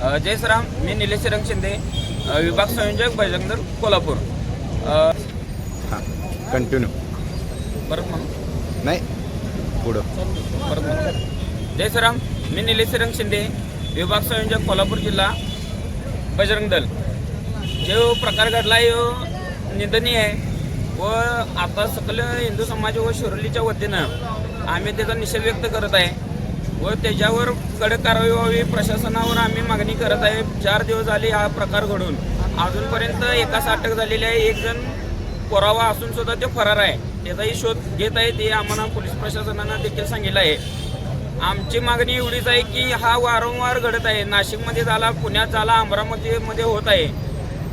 जय श्रीराम. मी निलेश श्रीरंग शिंदे, विभाग संयोजक बजरंग दल कोल्हापूर. हां कंटिन्यू. परत म्हणून नाही पुढं परत म्हणून जय श्रीराम. मी निलेश श्रीरंग शिंदे, विभाग संयोजक कोल्हापूर जिल्हा बजरंग दल. जो प्रकार घडला आहे निंदनीय आहे व आता सकल हिंदू समाज व शिरोलीच्या वतीनं आम्ही त्याचा निषेध व्यक्त करत आहे व त्याच्यावर कडक कारवाई व्हावी प्रशासनावर आम्ही मागणी करत आहे. 4 दिवस झाले हा प्रकार घडून अजूनपर्यंत एकास अटक झालेली आहे. एक जण पुरावा असून सुद्धा ते फरार आहे. त्याचाही शोध घेत आहे. ते आम्हाला पोलीस प्रशासनानं देखील सांगितलं आहे. आमची मागणी एवढीच आहे की हा वारंवार घडत आहे. नाशिकमध्ये झाला, पुण्यात झाला, अमरावतीमध्ये होत आहे.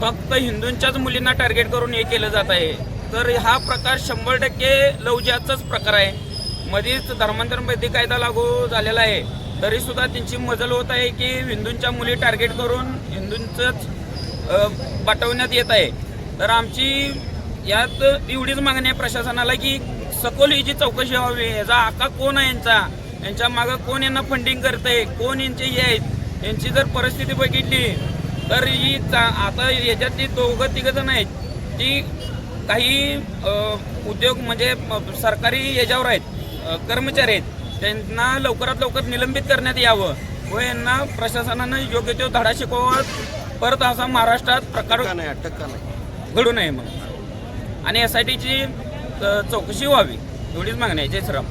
फक्त हिंदूंच्याच मुलींना टार्गेट करून हे केलं जात आहे. तर हा प्रकार 100% लवजिहादचाच प्रकार आहे. मध्येच धर्मांतर बंदी कायदा लागू झालेला आहे तरी सुद्धा त्यांची मजल होत आहे की हिंदूंच्या मुली टार्गेट करून हिंदूंचंच पाठवण्यात येत आहे. तर आमची यात एवढीच मागणी आहे प्रशासनाला की सखोल हिची चौकशी व्हावी. याचा आका कोण आहे, यांच्या मागं कोण यांना फंडिंग करतंय, कोण यांचे हे आहेत, यांची जर परिस्थिती बघितली तर ही आता याच्यातली 2-3 जण आहेत ती काही उद्योग म्हणजे सरकारी याच्यावर आहेत, कर्मचारी आहेत. त्यांना लवकरात लवकर निलंबित करण्यात यावं व यांना प्रशासनानं योग्य तो धडा शिकवावा. परत असा महाराष्ट्रात प्रकार घडू नये म्हणून आणि SITची चौकशी व्हावी एवढीच मागणी आहे. जय श्रीराम.